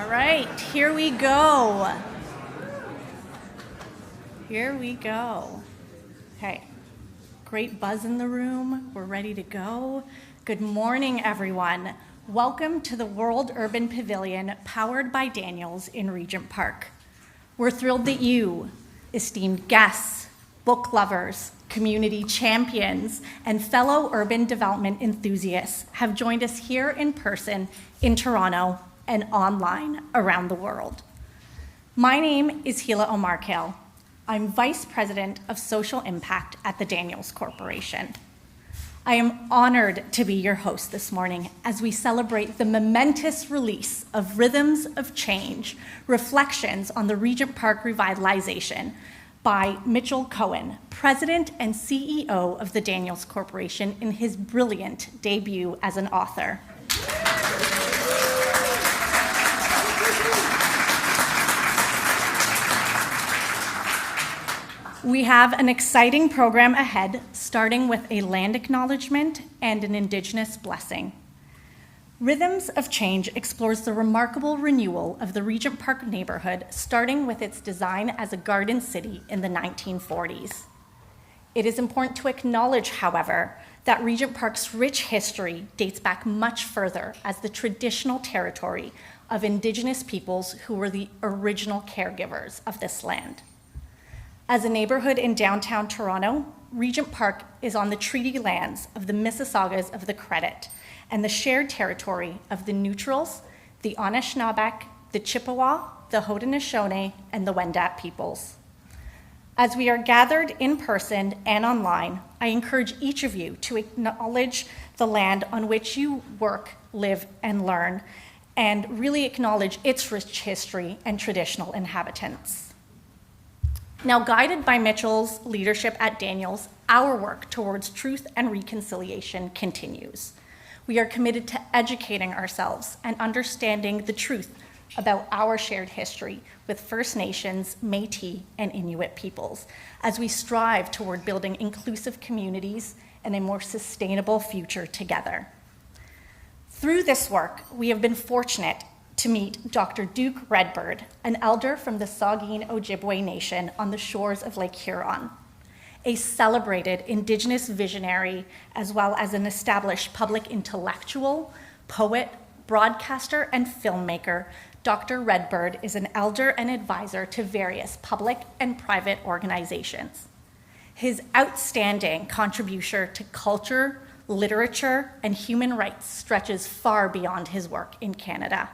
All right, here we go. Here we go. Okay, great buzz in the room. We're ready to go. Good morning, everyone. Welcome to the World Urban Pavilion, powered by Daniels in Regent Park. We're thrilled that you, esteemed guests, book lovers, community champions, and fellow urban development enthusiasts have joined us here in person in Toronto and online around the world. My name is Hila Omarkale. I'm Vice President of Social Impact at the Daniels Corporation. I am honored to be your host this morning as we celebrate the momentous release of Rhythms of Change, Reflections on the Regent Park Revitalization by Mitchell Cohen, President and CEO of the Daniels Corporation, in his brilliant debut as an author. We have an exciting program ahead, starting with a land acknowledgement and an Indigenous blessing. Rhythms of Change explores the remarkable renewal of the Regent Park neighborhood, starting with its design as a garden city in the 1940s. It is important to acknowledge, however, that Regent Park's rich history dates back much further as the traditional territory of Indigenous peoples who were the original caregivers of this land. As a neighborhood in downtown Toronto, Regent Park is on the treaty lands of the Mississaugas of the Credit and the shared territory of the Neutrals, the Anishinaabeg, the Chippewa, the Haudenosaunee, and the Wendat peoples. As we are gathered in person and online, I encourage each of you to acknowledge the land on which you work, live, and learn, and really acknowledge its rich history and traditional inhabitants. Now, guided by Mitchell's leadership at Daniels, our work towards truth and reconciliation continues. We are committed to educating ourselves and understanding the truth about our shared history with First Nations, Métis, and Inuit peoples as we strive toward building inclusive communities and a more sustainable future together. Through this work, we have been fortunate to meet Dr. Duke Redbird, an elder from the Saugeen Ojibwe Nation on the shores of Lake Huron, a celebrated Indigenous visionary, as well as an established public intellectual, poet, broadcaster, and filmmaker. Dr. Redbird is an elder and advisor to various public and private organizations. His outstanding contribution to culture, literature, and human rights stretches far beyond his work in Canada.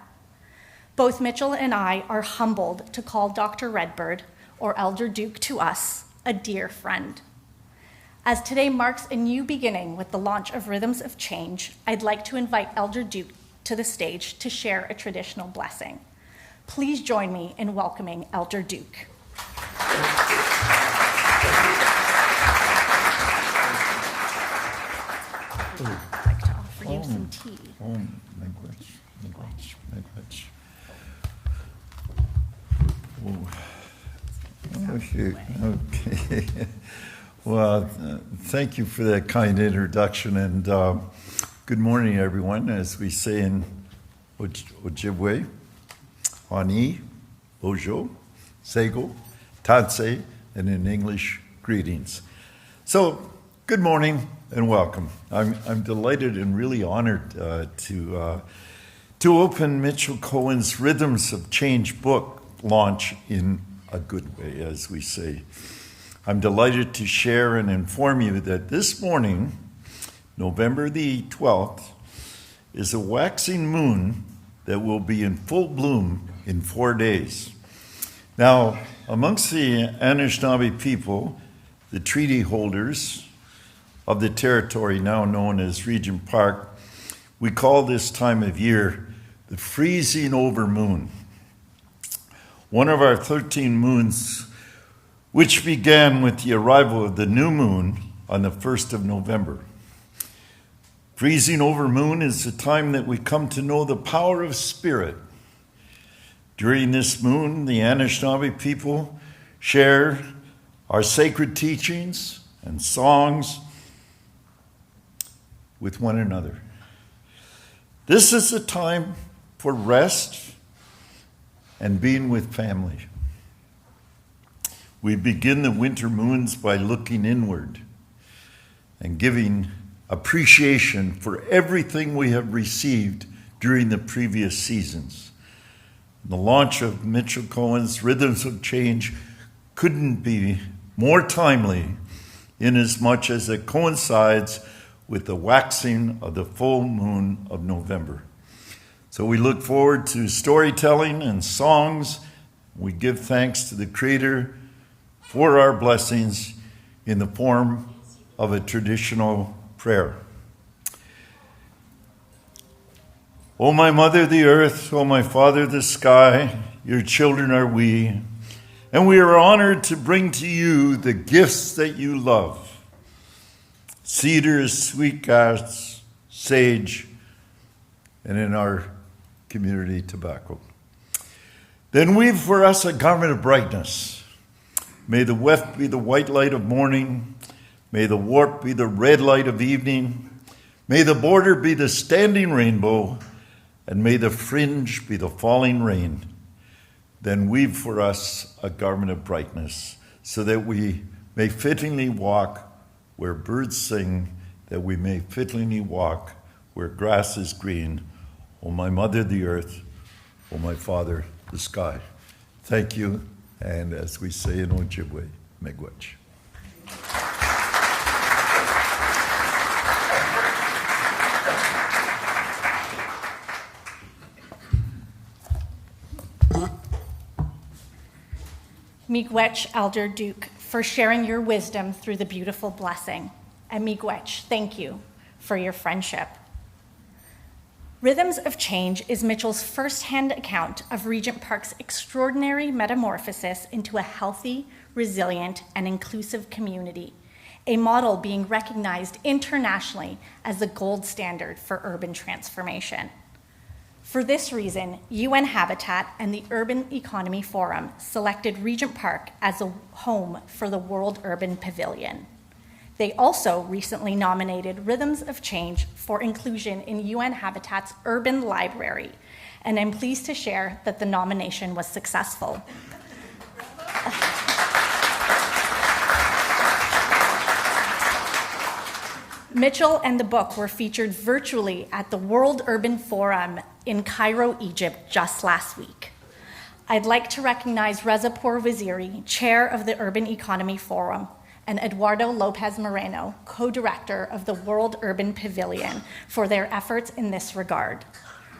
Both Mitchell and I are humbled to call Dr. Redbird, or Elder Duke to us, a dear friend. As today marks a new beginning with the launch of Rhythms of Change, I'd like to invite Elder Duke to the stage to share a traditional blessing. Please join me in welcoming Elder Duke. I'd like to offer you some tea. Language. Okay. Well, thank you for that kind introduction, and good morning, everyone. As we say in Ojibwe, Ani, Bojo, Sego, Tansei, and in English, greetings. So, good morning and welcome. I'm delighted and really honored to open Mitchell Cohen's Rhythms of Change book launch in a good way, as we say. I'm delighted to share and inform you that this morning, November the 12th, is a waxing moon that will be in full bloom in 4 days. Now, amongst the Anishinaabe people, the treaty holders of the territory now known as Regent Park, we call this time of year the freezing over moon. One of our 13 moons, which began with the arrival of the new moon on the 1st of November. Freezing over moon is the time that we come to know the power of spirit. During this moon, the Anishinaabe people share our sacred teachings and songs with one another. This is a time for rest and being with family. We begin the winter moons by looking inward and giving appreciation for everything we have received during the previous seasons. The launch of Mitchell Cohen's Rhythms of Change couldn't be more timely inasmuch as it coincides with the waxing of the full moon of November. So we look forward to storytelling and songs. We give thanks to the Creator for our blessings in the form of a traditional prayer. O my mother, the earth, O my father, the sky, your children are we, and we are honored to bring to you the gifts that you love. Cedars, sweet grass, sage, and in our community, tobacco. Then weave for us a garment of brightness. May the weft be the white light of morning. May the warp be the red light of evening. May the border be the standing rainbow. And may the fringe be the falling rain. Then weave for us a garment of brightness, so that we may fittingly walk where birds sing, that we may fittingly walk where grass is green. O my mother, the earth, O my father, the sky. Thank you, and as we say in Ojibwe, miigwech. Miigwech, Elder Duke, for sharing your wisdom through the beautiful blessing. And miigwech, thank you for your friendship. Rhythms of Change is Mitchell's first-hand account of Regent Park's extraordinary metamorphosis into a healthy, resilient, and inclusive community, a model being recognized internationally as the gold standard for urban transformation. For this reason, UN Habitat and the Urban Economy Forum selected Regent Park as a home for the World Urban Pavilion. They also recently nominated Rhythms of Change for inclusion in UN Habitat's Urban Library, and I'm pleased to share that the nomination was successful. Mitchell and the book were featured virtually at the World Urban Forum in Cairo, Egypt, just last week. I'd like to recognize Reza Waziri, chair of the Urban Economy Forum, and Eduardo Lopez Moreno, co-director of the World Urban Pavilion, for their efforts in this regard.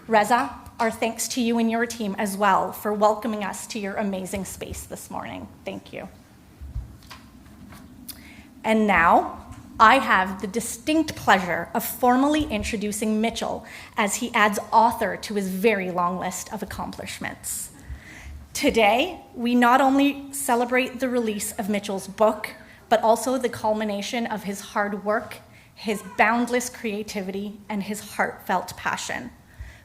Reza, our thanks to you and your team as well for welcoming us to your amazing space this morning. Thank you. And now, I have the distinct pleasure of formally introducing Mitchell as he adds author to his very long list of accomplishments. Today, we not only celebrate the release of Mitchell's book, but also the culmination of his hard work, his boundless creativity, and his heartfelt passion.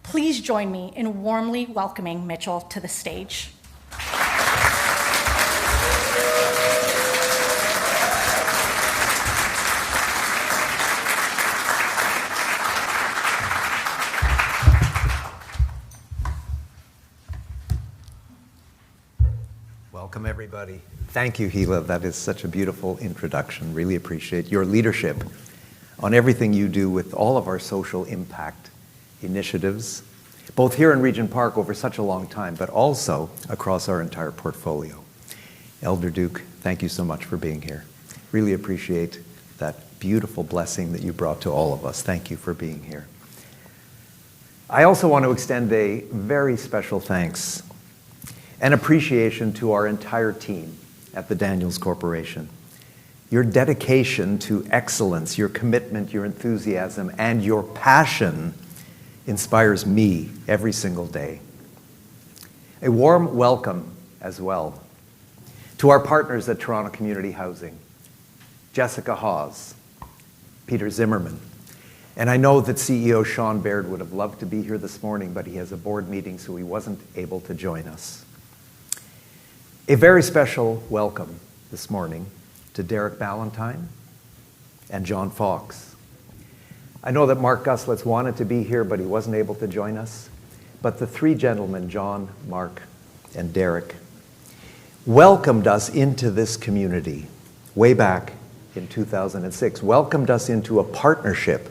Please join me in warmly welcoming Mitchell to the stage. Welcome, everybody. Thank you, Gila. That is such a beautiful introduction. Really appreciate your leadership on everything you do with all of our social impact initiatives, both here in Regent Park over such a long time, but also across our entire portfolio. Elder Duke, thank you so much for being here. Really appreciate that beautiful blessing that you brought to all of us. Thank you for being here. I also want to extend a very special thanks and appreciation to our entire team at the Daniels Corporation. Your dedication to excellence, your commitment, your enthusiasm, and your passion inspires me every single day. A warm welcome as well to our partners at Toronto Community Housing, Jessica Hawes, Peter Zimmerman, and I know that CEO Sean Baird would have loved to be here this morning, but he has a board meeting, so he wasn't able to join us. A very special welcome this morning to Derek Ballantyne and John Fox. I know that Mark Guslitz wanted to be here, but he wasn't able to join us. But the three gentlemen, John, Mark, and Derek, welcomed us into this community way back in 2006, welcomed us into a partnership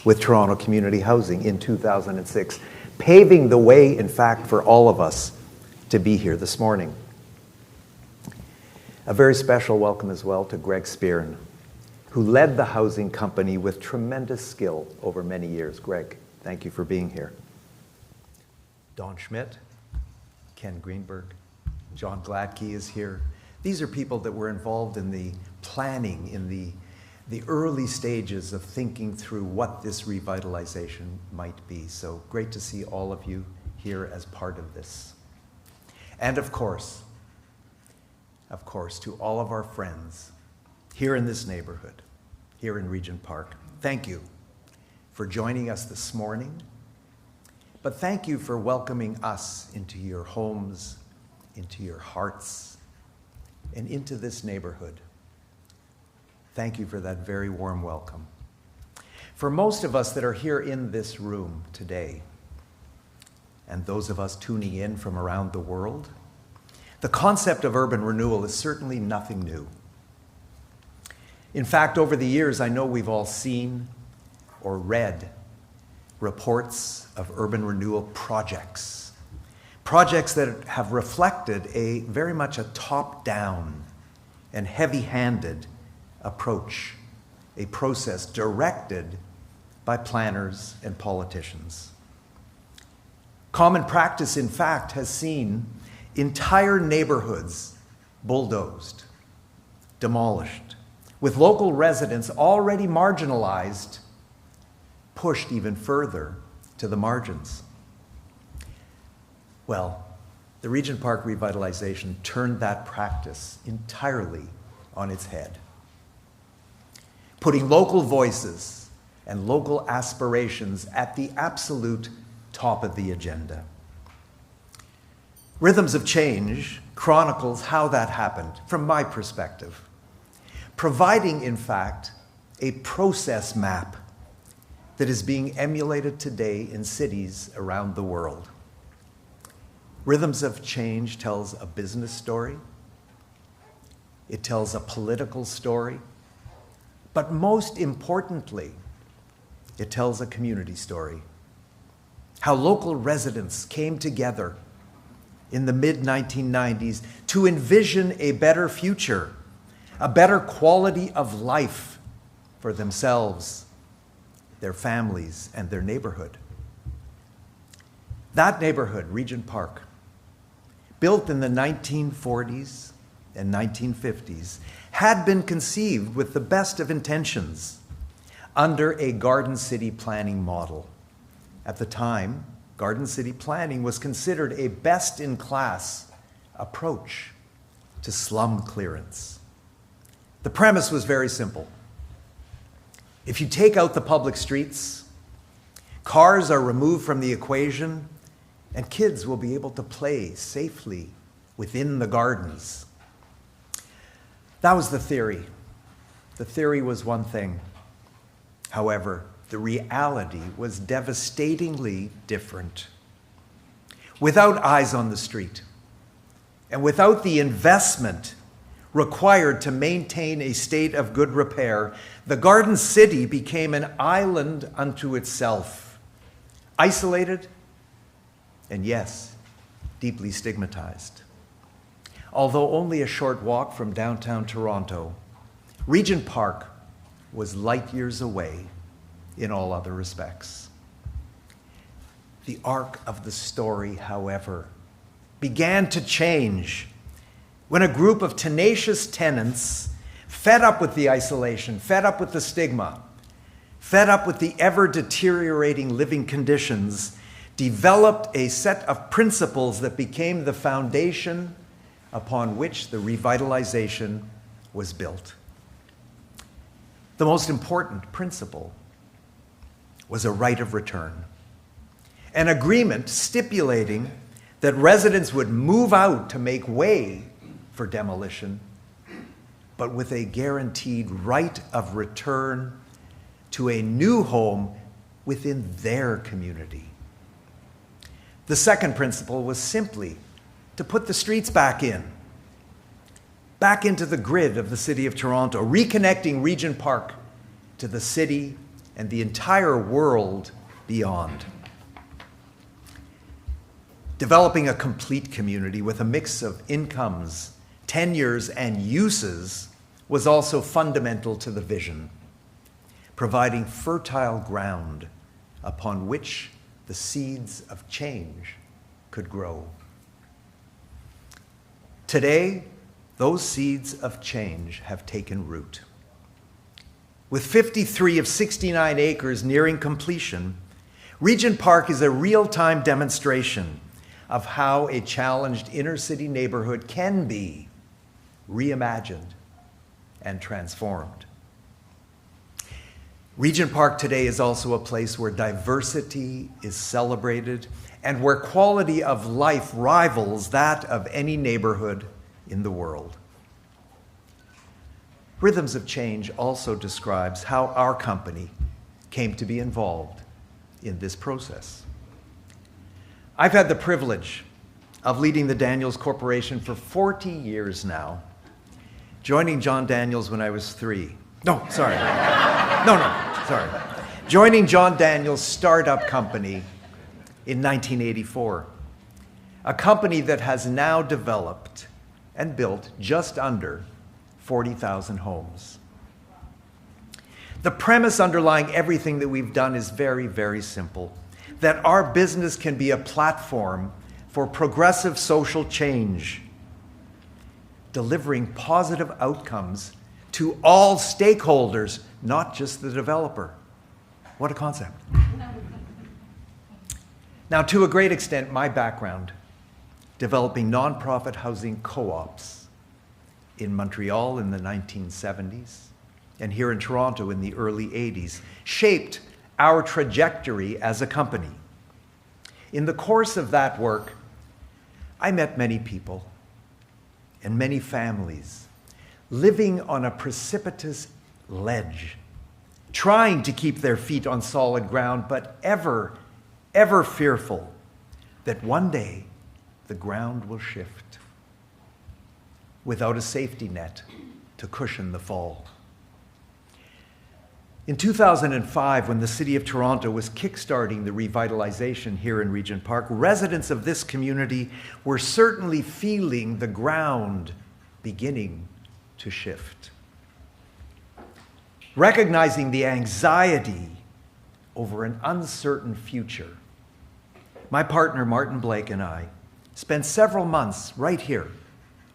with Toronto Community Housing in 2006, paving the way, in fact, for all of us to be here this morning. A very special welcome as well to Greg Spearn, who led the housing company with tremendous skill over many years. Greg, thank you for being here. Don Schmidt, Ken Greenberg, John Gladkey is here. These are people that were involved in the planning, in the early stages of thinking through what this revitalization might be. So great to see all of you here as part of this. And of course, to all of our friends here in this neighborhood, here in Regent Park, thank you for joining us this morning. But thank you for welcoming us into your homes, into your hearts, and into this neighborhood. Thank you for that very warm welcome. For most of us that are here in this room today, and those of us tuning in from around the world, the concept of urban renewal is certainly nothing new. In fact, over the years, I know we've all seen or read reports of urban renewal projects that have reflected very much a top-down and heavy-handed approach, a process directed by planners and politicians. Common practice, in fact, has seen entire neighborhoods bulldozed, demolished, with local residents already marginalized, pushed even further to the margins. Well, the Regent Park revitalization turned that practice entirely on its head, putting local voices and local aspirations at the absolute top of the agenda. Rhythms of Change chronicles how that happened from my perspective, providing, in fact, a process map that is being emulated today in cities around the world. Rhythms of Change tells a business story, it tells a political story, but most importantly, it tells a community story. How local residents came together in the mid-1990s to envision a better future, a better quality of life for themselves, their families, and their neighborhood. That neighborhood, Regent Park, built in the 1940s and 1950s, had been conceived with the best of intentions under a Garden City planning model. At the time, Garden City planning was considered a best-in-class approach to slum clearance. The premise was very simple. If you take out the public streets, cars are removed from the equation, and kids will be able to play safely within the gardens. That was the theory. The theory was one thing. However, the reality was devastatingly different. Without eyes on the street, and without the investment required to maintain a state of good repair, the Garden City became an island unto itself, isolated, and yes, deeply stigmatized. Although only a short walk from downtown Toronto, Regent Park was light years away in all other respects. The arc of the story, however, began to change when a group of tenacious tenants, fed up with the isolation, fed up with the stigma, fed up with the ever-deteriorating living conditions, developed a set of principles that became the foundation upon which the revitalization was built. The most important principle was a right of return, an agreement stipulating that residents would move out to make way for demolition, but with a guaranteed right of return to a new home within their community. The second principle was simply to put the streets back into the grid of the City of Toronto, reconnecting Regent Park to the city and the entire world beyond. Developing a complete community with a mix of incomes, tenures, and uses was also fundamental to the vision, providing fertile ground upon which the seeds of change could grow. Today, those seeds of change have taken root. With 53 of 69 acres nearing completion, Regent Park is a real-time demonstration of how a challenged inner-city neighborhood can be reimagined and transformed. Regent Park today is also a place where diversity is celebrated and where quality of life rivals that of any neighborhood in the world. Rhythms of Change also describes how our company came to be involved in this process. I've had the privilege of leading the Daniels Corporation for 40 years now, joining John Daniels when I was 3. Joining John Daniels' startup company in 1984, a company that has now developed and built just under 40,000 homes. The premise underlying everything that we've done is very, very simple, that our business can be a platform for progressive social change, delivering positive outcomes to all stakeholders, not just the developer. What a concept. Now, to a great extent, my background, developing nonprofit housing co-ops in Montreal in the 1970s and here in Toronto in the early 80s, shaped our trajectory as a company. In the course of that work, I met many people and many families living on a precipitous ledge, trying to keep their feet on solid ground, but ever fearful that one day the ground will shift without a safety net to cushion the fall. In 2005, when the City of Toronto was kickstarting the revitalization here in Regent Park, residents of this community were certainly feeling the ground beginning to shift. Recognizing the anxiety over an uncertain future, my partner Martin Blake and I spent several months right here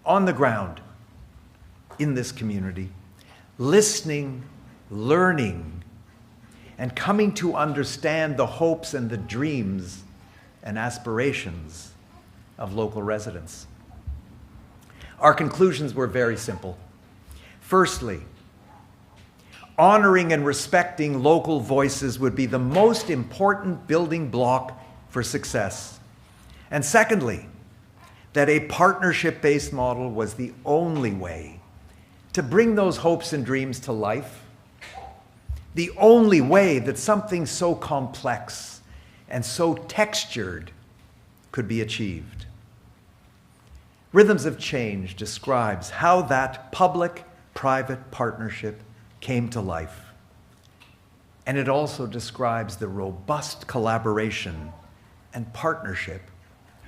on the ground in this community, listening, learning, and coming to understand the hopes and the dreams and aspirations of local residents. Our conclusions were very simple. Firstly, honoring and respecting local voices would be the most important building block for success. And secondly, that a partnership-based model was the only way to bring those hopes and dreams to life, the only way that something so complex and so textured could be achieved. Rhythms of Change describes how that public-private partnership came to life. And it also describes the robust collaboration and partnership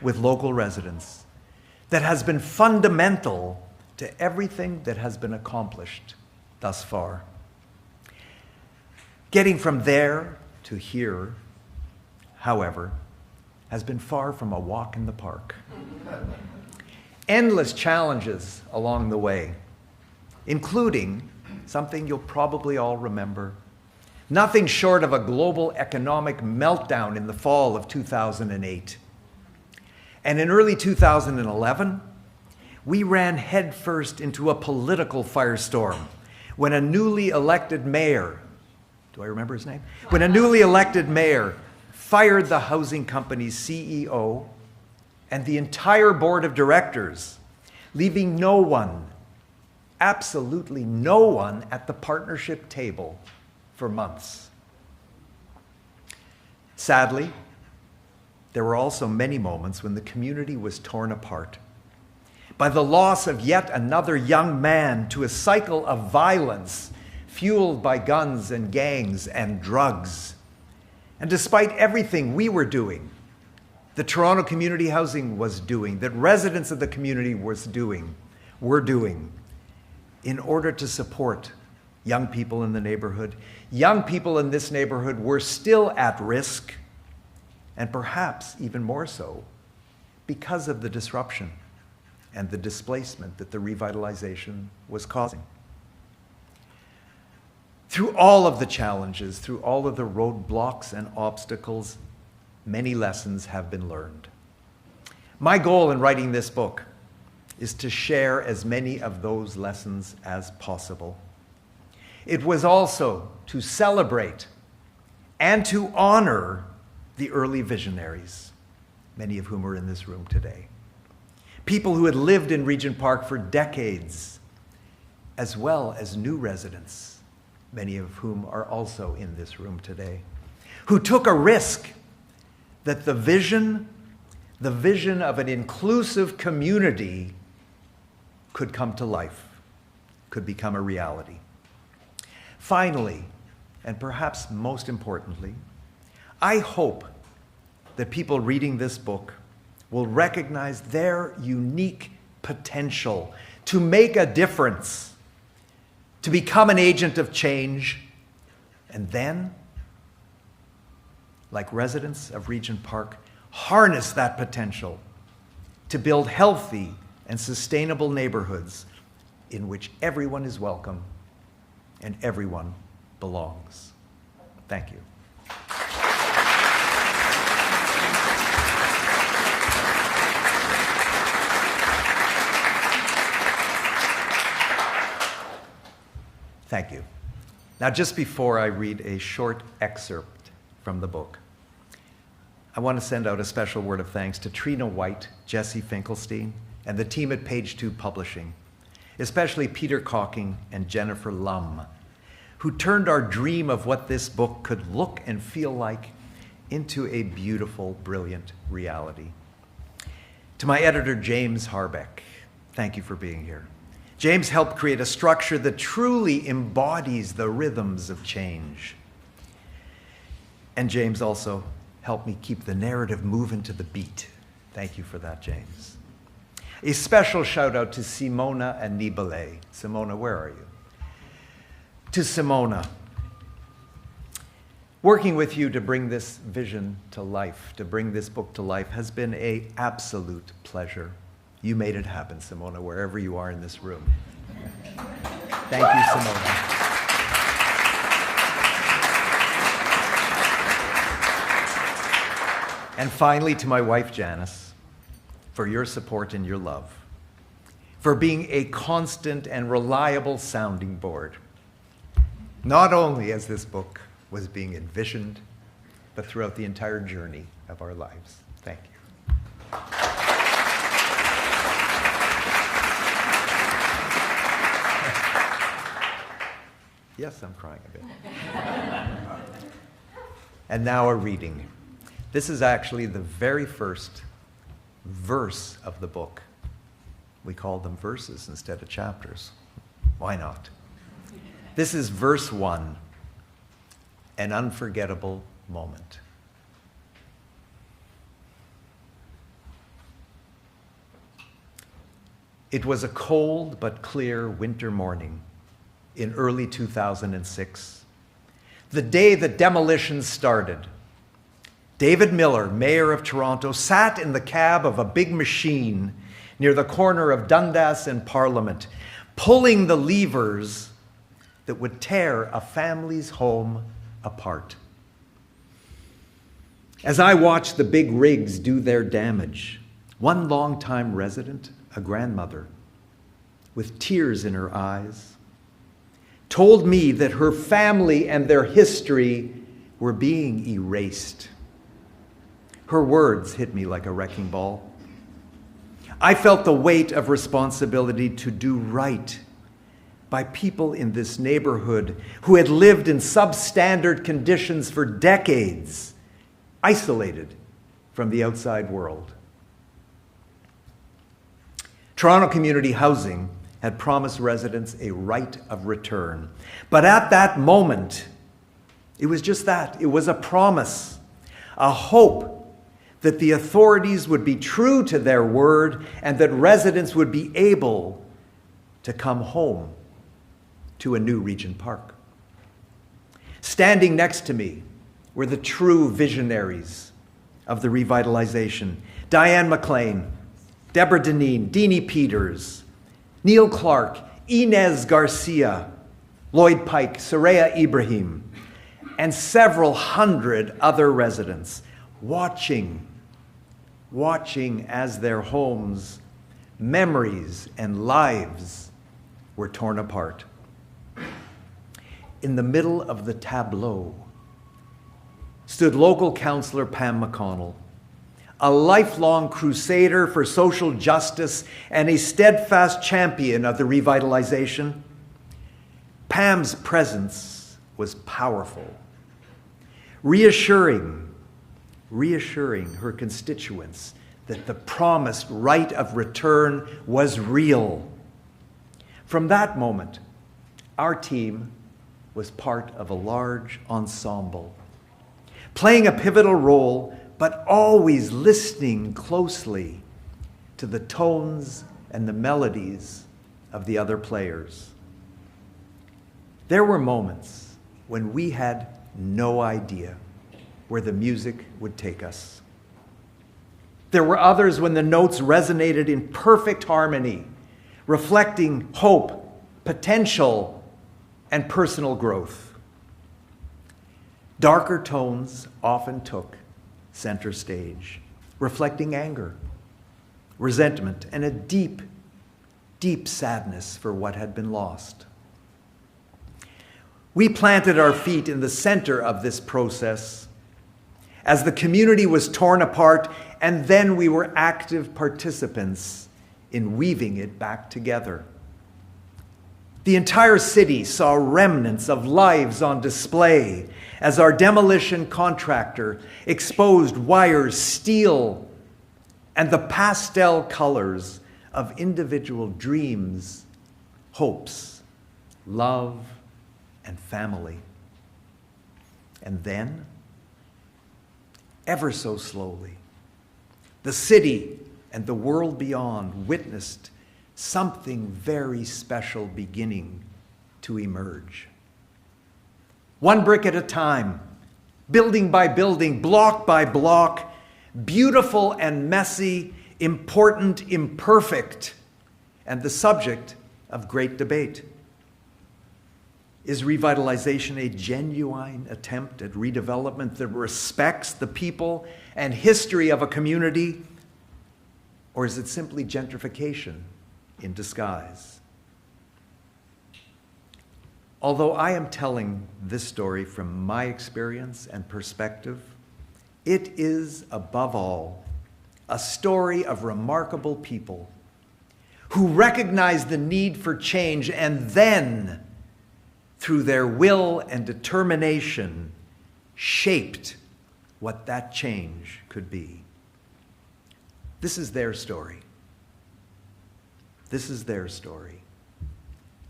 with local residents that has been fundamental to everything that has been accomplished thus far. Getting from there to here, however, has been far from a walk in the park. Endless challenges along the way, including something you'll probably all remember, nothing short of a global economic meltdown in the fall of 2008. And in early 2011, we ran headfirst into a political firestorm when a newly elected mayor, do I remember his name? When a newly elected mayor fired the housing company's CEO and the entire board of directors, leaving no one, absolutely no one at the partnership table for months. Sadly, there were also many moments when the community was torn apart by the loss of yet another young man to a cycle of violence fueled by guns and gangs and drugs. And despite everything we were doing, the Toronto Community Housing was doing, that residents of the community were doing, in order to support young people in the neighborhood, young people in this neighborhood were still at risk, and perhaps even more so, because of the disruption and the displacement that the revitalization was causing. Through all of the challenges, through all of the roadblocks and obstacles, many lessons have been learned. My goal in writing this book is to share as many of those lessons as possible. It was also to celebrate and to honor the early visionaries, many of whom are in this room today. People who had lived in Regent Park for decades, as well as new residents, many of whom are also in this room today, who took a risk that the vision of an inclusive community could come to life, could become a reality. Finally, and perhaps most importantly, I hope that people reading this book will recognize their unique potential to make a difference, to become an agent of change, and then, like residents of Regent Park, harness that potential to build healthy and sustainable neighborhoods in which everyone is welcome and everyone belongs. Thank you. Thank you. Now, just before I read a short excerpt from the book, I want to send out a special word of thanks to Trina White, Jesse Finkelstein, and the team at Page 2 Publishing, especially Peter Cocking and Jennifer Lum, who turned our dream of what this book could look and feel like into a beautiful, brilliant reality. To my editor, James Harbeck, thank you for being here. James helped create a structure that truly embodies the rhythms of change. And James also helped me keep the narrative moving to the beat. Thank you for that, James. A special shout out to Simona and Nibale. Simona, where are you? To Simona. Working with you to bring this vision to life, to bring this book to life, has been an absolute pleasure. You made it happen, Simona, wherever you are in this room. Thank you, Simona. And finally, to my wife, Janice, for your support and your love, for being a constant and reliable sounding board, not only as this book was being envisioned, but throughout the entire journey of our lives. Thank you. Yes, I'm crying a bit. And now a reading. This is actually the very first verse of the book. We call them verses instead of chapters. Why not? This is verse 1, an unforgettable moment. It was a cold but clear winter morning in early 2006, the day the demolitions started. David Miller, mayor of Toronto, sat in the cab of a big machine near the corner of Dundas and Parliament, pulling the levers that would tear a family's home apart. As I watched the big rigs do their damage, one longtime resident, a grandmother, with tears in her eyes, told me that her family and their history were being erased. Her words hit me like a wrecking ball. I felt the weight of responsibility to do right by people in this neighborhood who had lived in substandard conditions for decades, isolated from the outside world. Toronto Community Housing had promised residents a right of return. But at that moment, it was just that. It was a promise, a hope that the authorities would be true to their word and that residents would be able to come home to a new Regent Park. Standing next to me were the true visionaries of the revitalization: Diane McLean, Deborah Deneen, Deanie Peters, Neil Clark, Inez Garcia, Lloyd Pike, Soraya Ibrahim, and several hundred other residents watching as their homes, memories, and lives were torn apart. In the middle of the tableau stood local councillor Pam McConnell, a lifelong crusader for social justice and a steadfast champion of the revitalization. Pam's presence was powerful, reassuring her constituents that the promised right of return was real. From that moment, our team was part of a large ensemble, playing a pivotal role, but always listening closely to the tones and the melodies of the other players. There were moments when we had no idea where the music would take us. There were others when the notes resonated in perfect harmony, reflecting hope, potential, and personal growth. Darker tones often took center stage, reflecting anger, resentment, and a deep, deep sadness for what had been lost. We planted our feet in the center of this process as the community was torn apart, and then we were active participants in weaving it back together. The entire city saw remnants of lives on display as our demolition contractor exposed wires, steel, and the pastel colors of individual dreams, hopes, love, and family. And then, ever so slowly, the city and the world beyond witnessed something very special beginning to emerge. One brick at a time, building by building, block by block, beautiful and messy, important, imperfect, and the subject of great debate. Is revitalization a genuine attempt at redevelopment that respects the people and history of a community, or is it simply gentrification in disguise? Although I am telling this story from my experience and perspective, it is, above all, a story of remarkable people who recognized the need for change and then, through their will and determination, shaped what that change could be. This is their story. This is their story.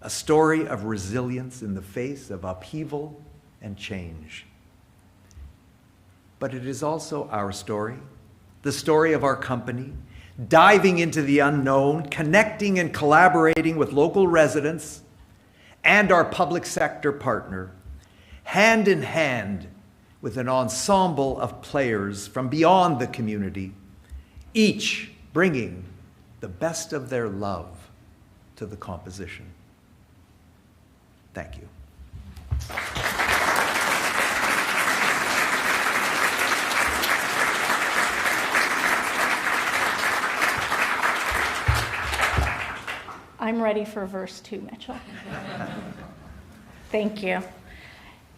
A story of resilience in the face of upheaval and change. But it is also our story, the story of our company, diving into the unknown, connecting and collaborating with local residents and our public sector partner, hand in hand with an ensemble of players from beyond the community, each bringing the best of their love to the composition. Thank you. I'm ready for verse 2, Mitchell. Thank you.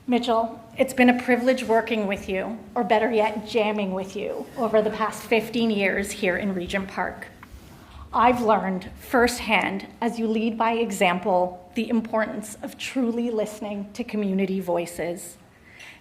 Mitchell, it's been a privilege working with you, or better yet, jamming with you over the past 15 years here in Regent Park. I've learned firsthand, as you lead by example, the importance of truly listening to community voices,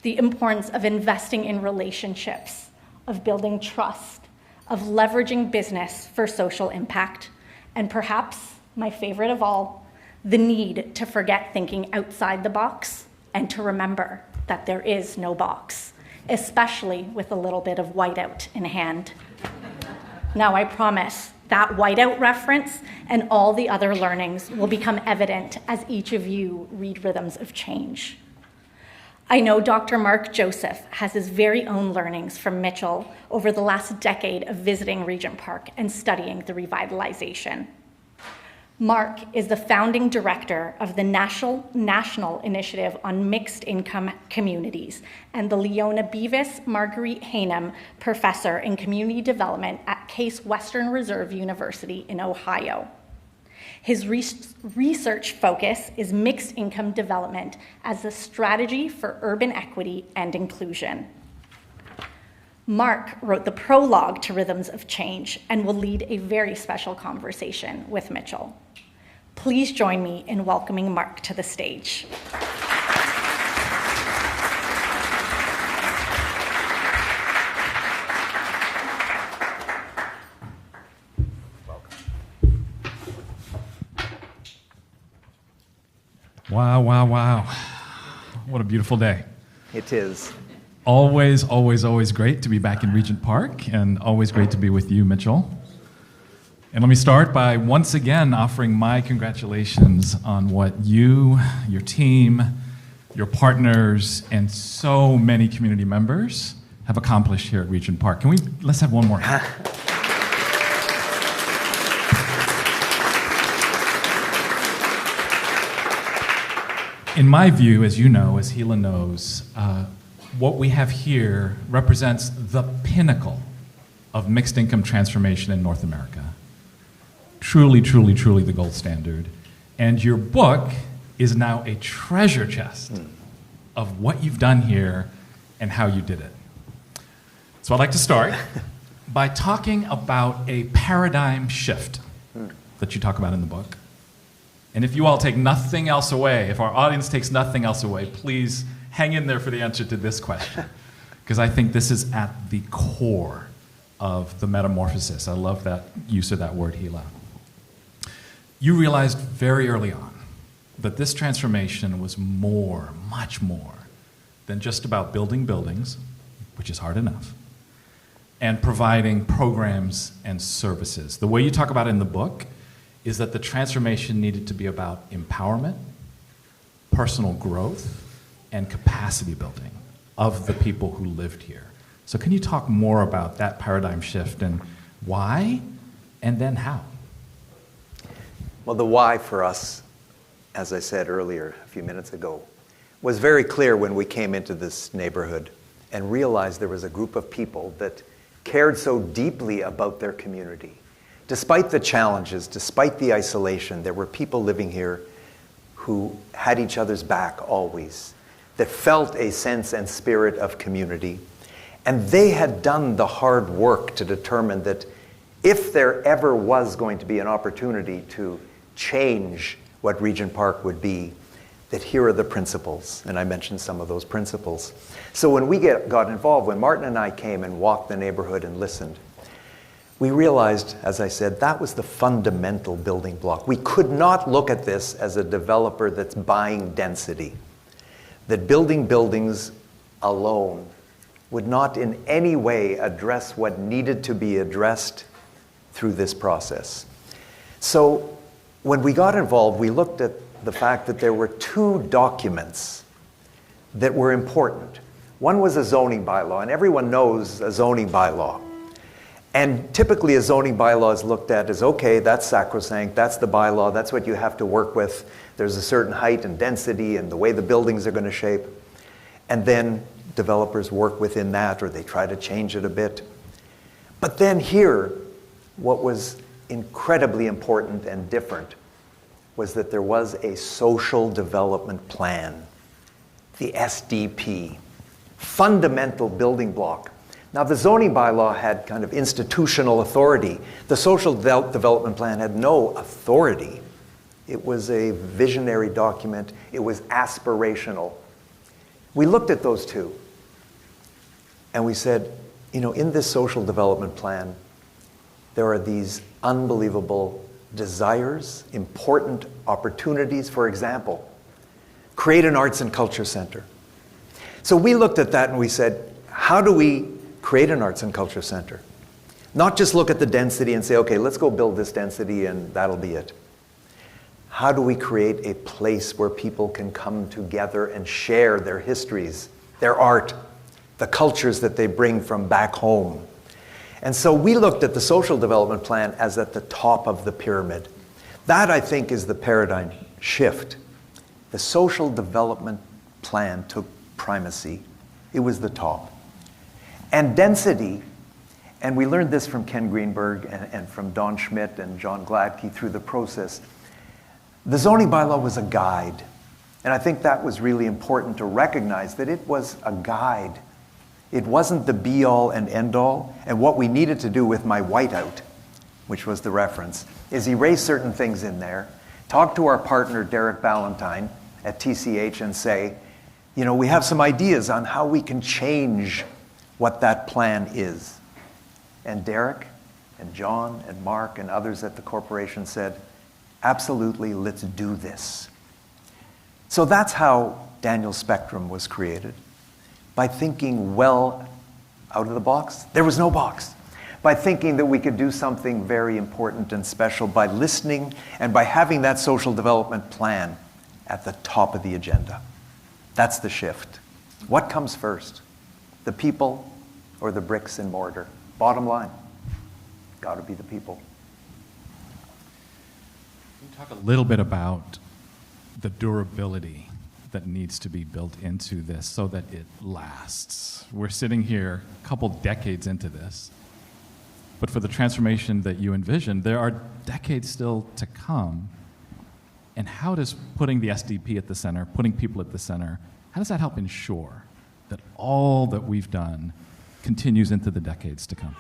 the importance of investing in relationships, of building trust, of leveraging business for social impact, and perhaps my favorite of all, the need to forget thinking outside the box and to remember that there is no box, especially with a little bit of whiteout in hand. Now, I promise that whiteout reference and all the other learnings will become evident as each of you read Rhythms of Change. I know Dr. Mark Joseph has his very own learnings from Mitchell over the last decade of visiting Regent Park and studying the revitalization. Mark is the founding director of the National Initiative on Mixed Income Communities and the Leona Beavis Marguerite Hanem Professor in Community Development at Case Western Reserve University in Ohio. His research focus is mixed income development as a strategy for urban equity and inclusion. Mark wrote the prologue to Rhythms of Change and will lead a very special conversation with Mitchell. Please join me in welcoming Mark to the stage. Wow, wow, wow. What a beautiful day. It is. Always, always, always great to be back in Regent Park, and always great to be with you, Mitchell. And let me start by once again offering my congratulations on what you, your team, your partners, and so many community members have accomplished here at Regent Park. Let's have one more. In my view, as you know, as Gila knows, what we have here represents the pinnacle of mixed income transformation in North America. Truly, truly, truly the gold standard. And your book is now a treasure chest of what you've done here and how you did it. So I'd like to start by talking about a paradigm shift that you talk about in the book. And if you all take nothing else away, if our audience takes nothing else away, please hang in there for the answer to this question, because I think this is at the core of the metamorphosis. I love that use of that word, Gila. You realized very early on that this transformation was more, much more, than just about building buildings, which is hard enough, and providing programs and services. The way you talk about it in the book is that the transformation needed to be about empowerment, personal growth, and capacity building of the people who lived here. So can you talk more about that paradigm shift and why, and then how? Well, the why for us, as I said earlier a few minutes ago, was very clear when we came into this neighborhood and realized there was a group of people that cared so deeply about their community. Despite the challenges, despite the isolation, there were people living here who had each other's back always, that felt a sense and spirit of community. And they had done the hard work to determine that if there ever was going to be an opportunity to change what Regent Park would be, that here are the principles. And I mentioned some of those principles. So when we got involved, when Martin and I came and walked the neighborhood and listened, we realized, as I said, that was the fundamental building block. We could not look at this as a developer that's buying density. That building buildings alone would not in any way address what needed to be addressed through this process. So when we got involved, we looked at the fact that there were two documents that were important. One was a zoning bylaw, and everyone knows a zoning bylaw. And typically a zoning bylaw is looked at as, okay, that's sacrosanct, that's the bylaw, that's what you have to work with. There's a certain height and density and the way the buildings are going to shape. And then developers work within that, or they try to change it a bit. But then here, what was incredibly important and different was that there was a social development plan, the SDP, fundamental building block. Now, the zoning bylaw had kind of institutional authority. The social development plan had no authority. It was a visionary document. It was aspirational. We looked at those two, and we said, you know, in this social development plan, there are these unbelievable desires, important opportunities. For example, create an arts and culture center. So we looked at that and we said, how do we create an arts and culture center? Not just look at the density and say, okay, let's go build this density and that'll be it. How do we create a place where people can come together and share their histories, their art, the cultures that they bring from back home? And so we looked at the social development plan as at the top of the pyramid. That, I think, is the paradigm shift. The social development plan took primacy. It was the top. And density, and we learned this from Ken Greenberg and from Don Schmidt and John Gladkey through the process. The zoning bylaw was a guide. And I think that was really important to recognize that it was a guide. It wasn't the be-all and end-all. And what we needed to do with my whiteout, which was the reference, is erase certain things in there, talk to our partner, Derek Ballantyne, at TCH and say, you know, we have some ideas on how we can change what that plan is. And Derek and John and Mark and others at the corporation said, absolutely, let's do this. So that's how Daniel Spectrum was created, by thinking well out of the box. There was no box. By thinking that we could do something very important and special, by listening and by having that social development plan at the top of the agenda. That's the shift. What comes first? The people or the bricks and mortar? Bottom line, got to be the people. Can you talk a little bit about the durability that needs to be built into this so that it lasts? We're sitting here a couple decades into this, but for the transformation that you envision, there are decades still to come. And how does putting the SDP at the center, putting people at the center, how does that help ensure that all that we've done continues into the decades to come?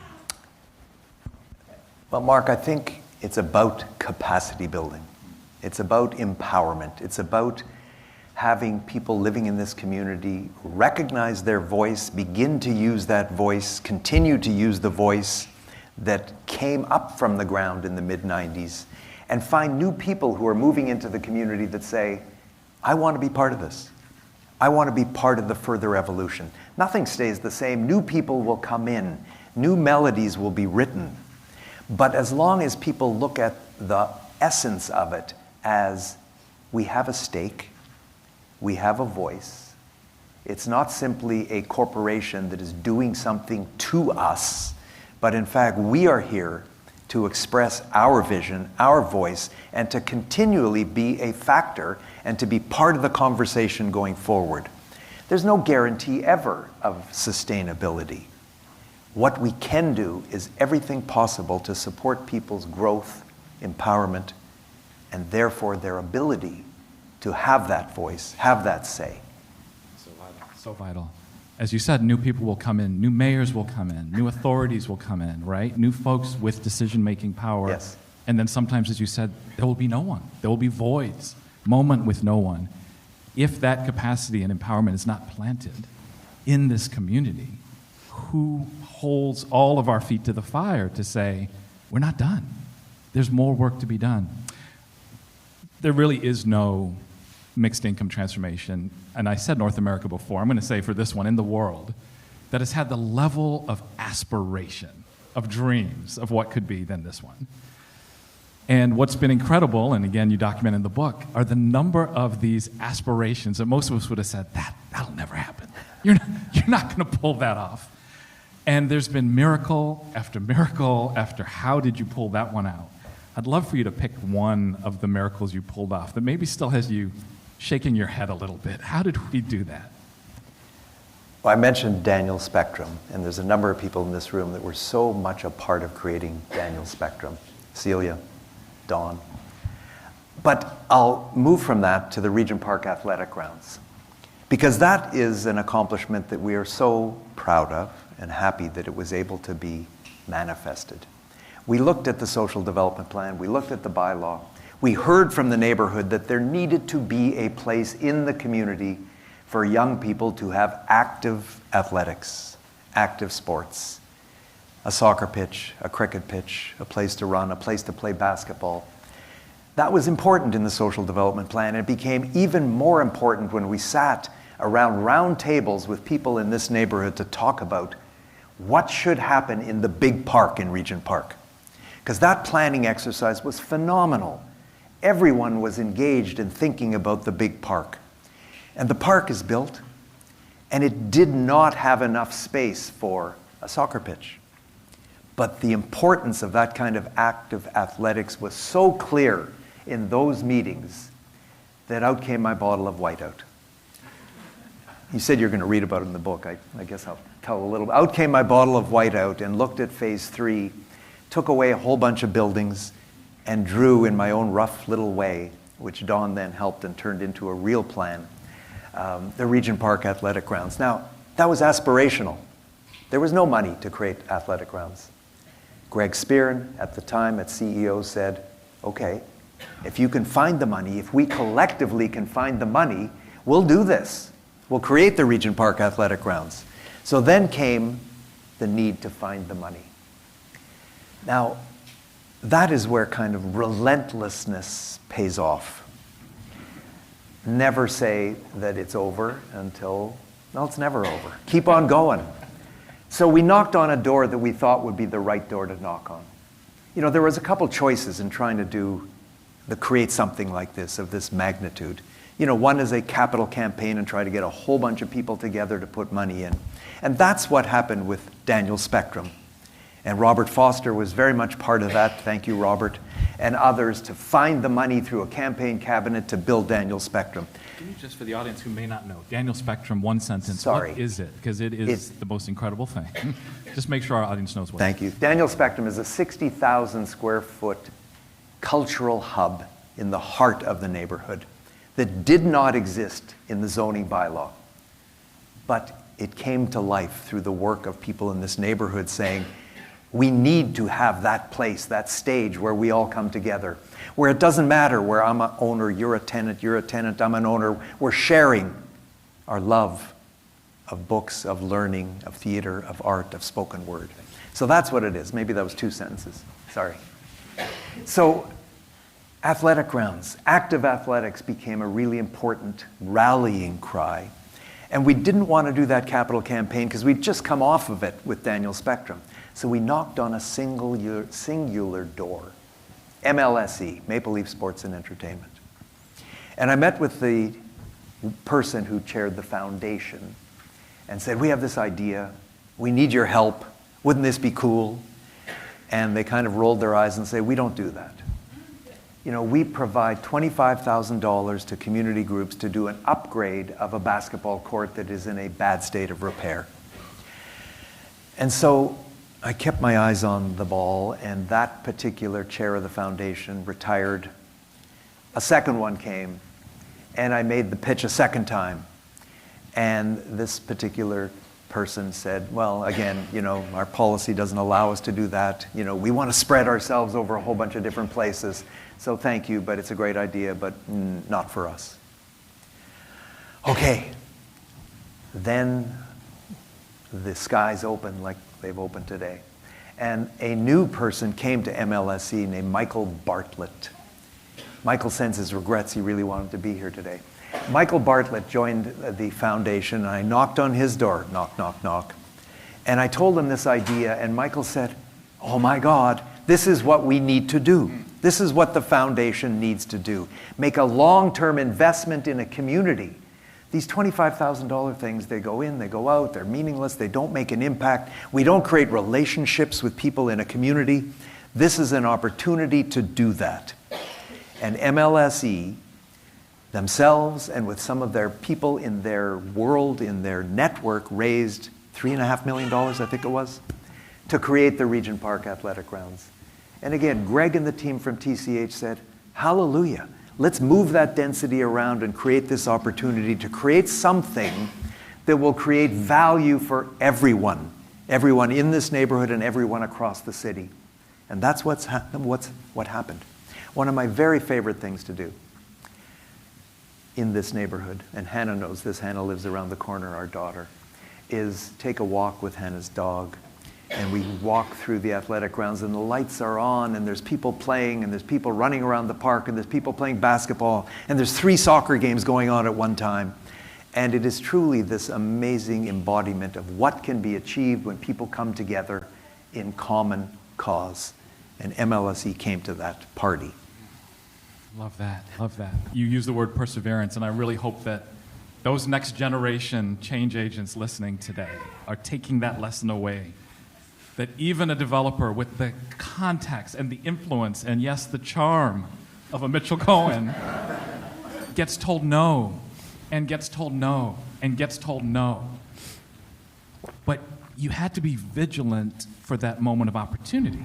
Well, Mark, I think it's about capacity building. It's about empowerment. It's about having people living in this community recognize their voice, begin to use that voice, continue to use the voice that came up from the ground in the mid-90s, and find new people who are moving into the community that say, I want to be part of this. I want to be part of the further evolution. Nothing stays the same. New people will come in. New melodies will be written. But as long as people look at the essence of it as we have a stake, we have a voice, it's not simply a corporation that is doing something to us, but in fact we are here to express our vision, our voice, and to continually be a factor and to be part of the conversation going forward. There's no guarantee ever of sustainability. What we can do is everything possible to support people's growth, empowerment, and therefore their ability to have that voice, have that say. So vital. So vital. As you said, new people will come in, new mayors will come in, new authorities will come in, right? New folks with decision-making power. Yes. And then sometimes, as you said, there will be no one. There will be voids, moment with no one. If that capacity and empowerment is not planted in this community, who holds all of our feet to the fire to say, we're not done. There's more work to be done. There really is no mixed income transformation, and I said North America before, I'm going to say for this one, in the world, that has had the level of aspiration, of dreams, of what could be than this one. And what's been incredible, and again you document in the book, are the number of these aspirations that most of us would have said, that'll never happen. You're not going to pull that off. And there's been miracle after how did you pull that one out? I'd love for you to pick one of the miracles you pulled off that maybe still has you shaking your head a little bit. How did we do that? Well, I mentioned Daniel Spectrum, and there's a number of people in this room that were so much a part of creating Daniel Spectrum. Celia, Dawn. But I'll move from that to the Regent Park Athletic Grounds, because that is an accomplishment that we are so proud of and happy that it was able to be manifested. We looked at the social development plan, we looked at the bylaw, we heard from the neighborhood that there needed to be a place in the community for young people to have active athletics, active sports, a soccer pitch, a cricket pitch, a place to run, a place to play basketball, That was important in the social development plan. It became even more important when we sat around round tables with people in this neighborhood to talk about what should happen in the big park in Regent Park. Because that planning exercise was phenomenal. Everyone was engaged in thinking about the big park. And the park is built, and it did not have enough space for a soccer pitch. But the importance of that kind of active athletics was so clear in those meetings that out came my bottle of whiteout. You said you're going to read about it in the book. I guess I'll tell a little. Out came my bottle of whiteout and looked at phase 3, took away a whole bunch of buildings, and drew in my own rough little way, which Don then helped and turned into a real plan, the Regent Park Athletic Grounds. Now, that was aspirational. There was no money to create athletic grounds. Greg Spearn, at the time at CEO, said, okay, if you can find the money, if we collectively can find the money, we'll do this. We'll create the Regent Park Athletic Grounds. So then came the need to find the money. Now, that is where kind of relentlessness pays off. Never say that it's over until, no, it's never over. Keep on going. So we knocked on a door that we thought would be the right door to knock on. You know, there was a couple choices in trying to create something like this, of this magnitude. You know, one is a capital campaign and try to get a whole bunch of people together to put money in. And that's what happened with Daniel Spectrum. And Robert Foster was very much part of that, thank you, Robert, and others, to find the money through a campaign cabinet to build Daniel Spectrum. Just for the audience who may not know, Daniel Spectrum, one sentence. Sorry. What is it? Because it is the most incredible thing. Just make sure our audience knows what Thank you. Daniel Spectrum is a 60,000 square foot cultural hub in the heart of the neighborhood that did not exist in the zoning bylaw. But it came to life through the work of people in this neighborhood saying, we need to have that place, that stage where we all come together, where it doesn't matter where I'm an owner, you're a tenant, I'm an owner. We're sharing our love of books, of learning, of theater, of art, of spoken word. So that's what it is. Maybe that was 2 sentences. Sorry. So athletic grounds, active athletics became a really important rallying cry. And we didn't want to do that capital campaign because we'd just come off of it with Daniel Spectrum. So we knocked on a singular door, MLSE, Maple Leaf Sports and Entertainment. And I met with the person who chaired the foundation and said, we have this idea, we need your help, wouldn't this be cool? And they kind of rolled their eyes and say, we don't do that. You know, we provide $25,000 to community groups to do an upgrade of a basketball court that is in a bad state of repair. And so I kept my eyes on the ball, and that particular chair of the foundation retired. A second one came, and I made the pitch a second time. And this particular person said, well, again, you know, our policy doesn't allow us to do that. You know, we want to spread ourselves over a whole bunch of different places. So thank you, but it's a great idea, but not for us. Okay. Then the skies opened like they've opened today. And a new person came to MLSE named Michael Bartlett. Michael sends his regrets. He really wanted to be here today. Michael Bartlett joined the foundation, and I knocked on his door, knock, knock, knock. And I told him this idea, and Michael said, oh my God, this is what we need to do. This is what the foundation needs to do. Make a long-term investment in a community. These $25,000 things, they go in, they go out, they're meaningless, they don't make an impact. We don't create relationships with people in a community. This is an opportunity to do that. And MLSE themselves and with some of their people in their world, in their network, raised $3.5 million, I think it was, to create the Regent Park Athletic Grounds. And again, Greg and the team from TCH said, hallelujah, let's move that density around and create this opportunity to create something that will create value for everyone in this neighborhood and everyone across the city. And that's what happened. One of my very favorite things to do in this neighborhood, and Hannah knows this, Hannah lives around the corner, our daughter, is take a walk with Hannah's dog, And we walk through the athletic grounds and the lights are on and there's people playing and there's people running around the park and there's people playing basketball and there's 3 soccer games going on at one time. And it is truly this amazing embodiment of what can be achieved when people come together in common cause. And MLSE came to that party. Love that, love that. You use the word perseverance, and I really hope that those next generation change agents listening today are taking that lesson away. That even a developer with the contacts and the influence and, yes, the charm of a Mitchell Cohen gets told no, and gets told no, and gets told no. But you had to be vigilant for that moment of opportunity.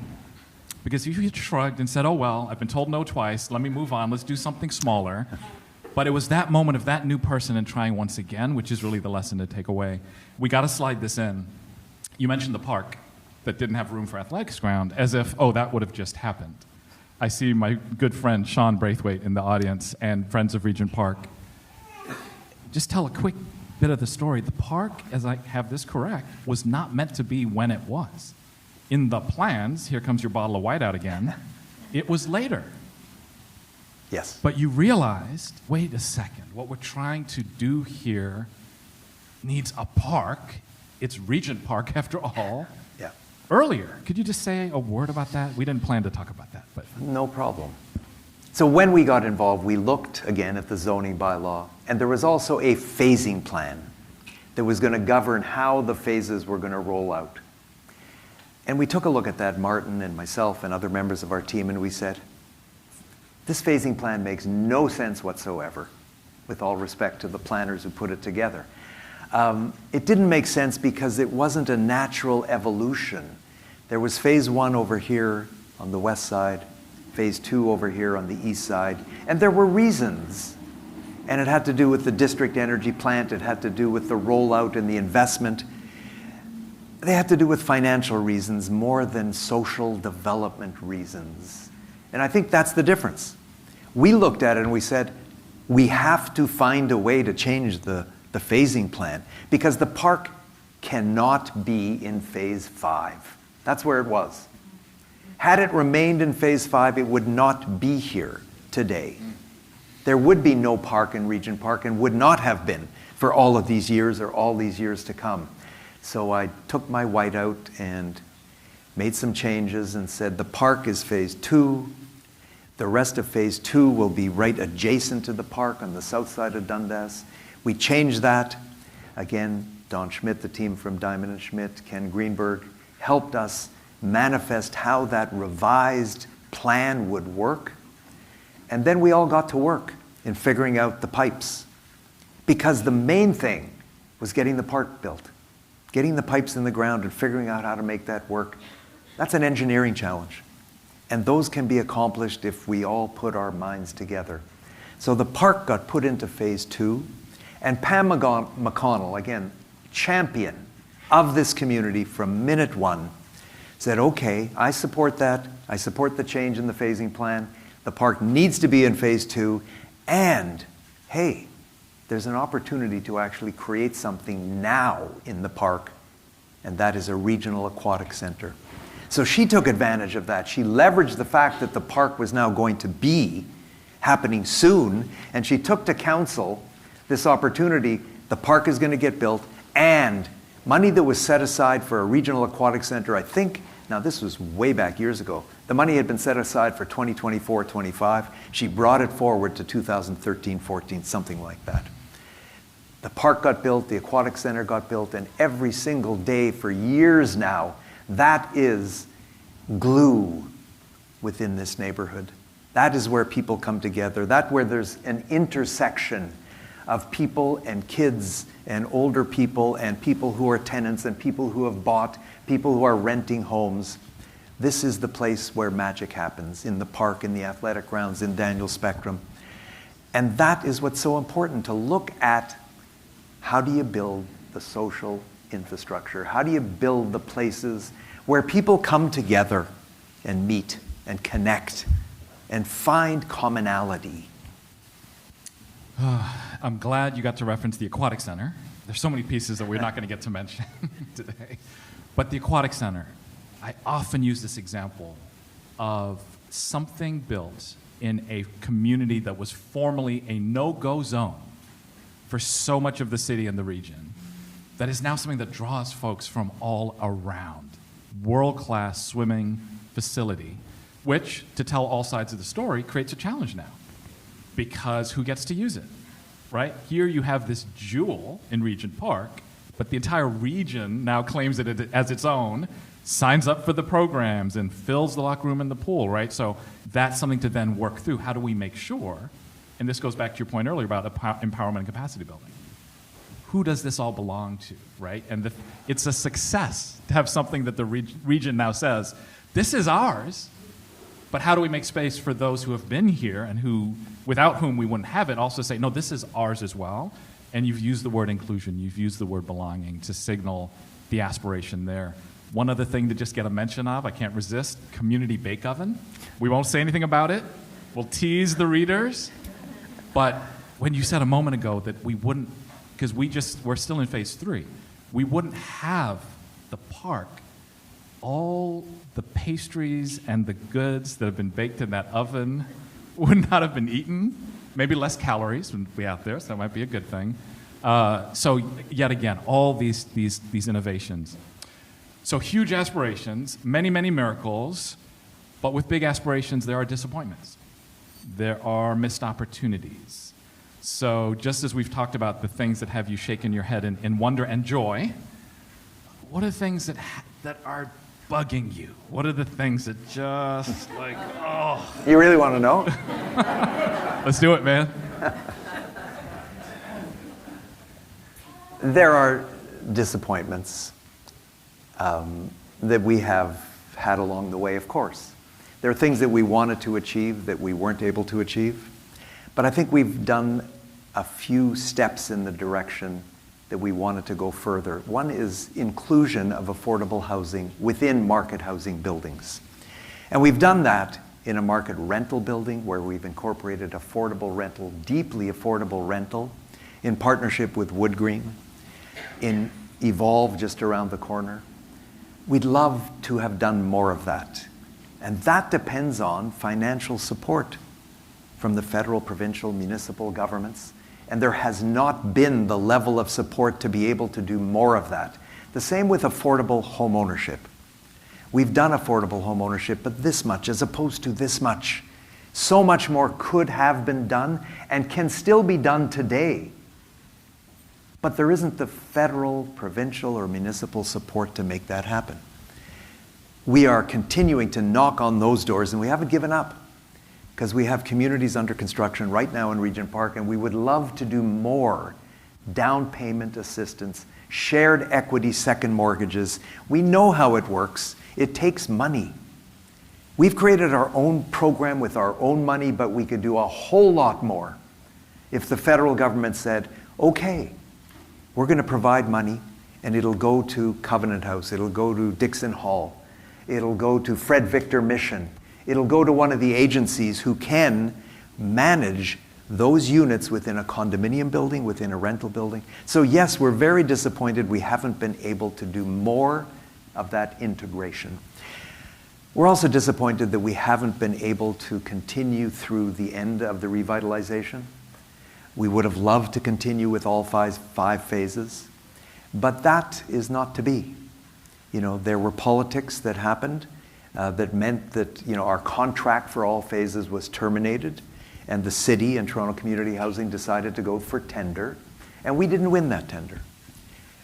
Because if you had shrugged and said, oh, well, I've been told no twice, let me move on, let's do something smaller. But it was that moment of that new person and trying once again, which is really the lesson to take away. We got to slide this in. You mentioned the park that didn't have room for athletics ground, as if, oh, that would have just happened. I see my good friend Sean Braithwaite in the audience and friends of Regent Park. Just tell a quick bit of the story. The park, as I have this correct, was not meant to be when it was. In the plans, here comes your bottle of white out again, it was later. Yes. But you realized, wait a second, what we're trying to do here needs a park. It's Regent Park, after all. Yeah. Earlier, could you just say a word about that? We didn't plan to talk about that, but No problem. So when we got involved, we looked again at the zoning bylaw, and there was also a phasing plan that was going to govern how the phases were going to roll out. And we took a look at that, Martin and myself and other members of our team, and we said, this phasing plan makes no sense whatsoever, with all respect to the planners who put it together. It didn't make sense because it wasn't a natural evolution. There was phase 1 over here on the west side, phase 2 over here on the east side, and there were reasons. And it had to do with the district energy plant, it had to do with the rollout and the investment. They had to do with financial reasons more than social development reasons. And I think that's the difference. We looked at it and we said, we have to find a way to change the phasing plan because the park cannot be in phase 5. That's where it was. Had it remained in phase 5, it would not be here today. There would be no park in Regent Park and would not have been for all of these years or all these years to come. So I took my whiteout and made some changes and said the park is phase 2. The rest of phase 2 will be right adjacent to the park on the south side of Dundas. We changed that. Again, Don Schmidt, the team from Diamond & Schmidt, Ken Greenberg, helped us manifest how that revised plan would work. And then we all got to work in figuring out the pipes. Because the main thing was getting the park built. Getting the pipes in the ground and figuring out how to make that work. That's an engineering challenge. And those can be accomplished if we all put our minds together. So the park got put into phase 2. And Pam McConnell, again, champion of this community from minute 1, said, okay, I support that. I support the change in the phasing plan. The park needs to be in phase 2. And, hey, there's an opportunity to actually create something now in the park, and that is a regional aquatic center. So she took advantage of that. She leveraged the fact that the park was now going to be happening soon, and she took to council this opportunity. The park is going to get built, and money that was set aside for a regional aquatic center, I think, now this was way back years ago, the money had been set aside for 2024-25. She brought it forward to 2013-14, something like that. The park got built, the aquatic center got built, and every single day for years now, that is glue within this neighborhood. That is where people come together. That's where there's an intersection of people and kids and older people and people who are tenants and people who have bought, people who are renting homes. This is the place where magic happens, in the park, in the athletic grounds, in Daniel Spectrum. And that is what's so important, to look at how do you build the social infrastructure? How do you build the places where people come together and meet and connect and find commonality? I'm glad you got to reference the Aquatic Center. There's so many pieces that we're not going to get to mention today. But the Aquatic Center, I often use this example of something built in a community that was formerly a no-go zone for so much of the city and the region, that is now something that draws folks from all around. World-class swimming facility, which, to tell all sides of the story, creates a challenge now. Because who gets to use it, right? Here you have this jewel in Regent Park, but the entire region now claims it as its own, signs up for the programs, and fills the locker room and the pool, right? So that's something to then work through. How do we make sure, and this goes back to your point earlier about empowerment and capacity building. Who does this all belong to, right? And it's a success to have something that the region now says, this is ours, but how do we make space for those who have been here and who, without whom we wouldn't have it, also say, no, this is ours as well. And you've used the word inclusion, you've used the word belonging to signal the aspiration there. One other thing to just get a mention of, I can't resist, community bake oven. We won't say anything about it. We'll tease the readers. But when you said a moment ago that we wouldn't, because we're still in phase 3, we wouldn't have the park, all the pastries and the goods that have been baked in that oven would not have been eaten. Maybe less calories would be out there, so that might be a good thing. So yet again, all these innovations. So huge aspirations, many, many miracles, but with big aspirations, there are disappointments. There are missed opportunities. So just as we've talked about the things that have you shaking your head in wonder and joy, what are the things that are bugging you? What are the things that just like, oh. You really want to know? Let's do it, man. There are disappointments that we have had along the way, of course. There are things that we wanted to achieve that we weren't able to achieve. But I think we've done a few steps in the direction that we wanted to go further. One is inclusion of affordable housing within market housing buildings. And we've done that in a market rental building where we've incorporated affordable rental, deeply affordable rental, in partnership with Wood Green, in Evolve just around the corner. We'd love to have done more of that. And that depends on financial support from the federal, provincial, municipal governments. And there has not been the level of support to be able to do more of that. The same with affordable home ownership. We've done affordable home ownership, but this much as opposed to this much. So much more could have been done and can still be done today. But there isn't the federal, provincial, or municipal support to make that happen. We are continuing to knock on those doors, and we haven't given up because we have communities under construction right now in Regent Park, and we would love to do more down payment assistance, shared equity second mortgages. We know how it works. It takes money. We've created our own program with our own money, but we could do a whole lot more if the federal government said, okay, we're going to provide money, and it'll go to Covenant House, it'll go to Dixon Hall, it'll go to Fred Victor Mission, it'll go to one of the agencies who can manage those units within a condominium building, within a rental building. So yes, we're very disappointed we haven't been able to do more of that integration. We're also disappointed that we haven't been able to continue through the end of the revitalization. We would have loved to continue with all five phases, but that is not to be. There were politics that happened that meant that our contract for all phases was terminated, and the city and Toronto Community Housing decided to go for tender, and we didn't win that tender.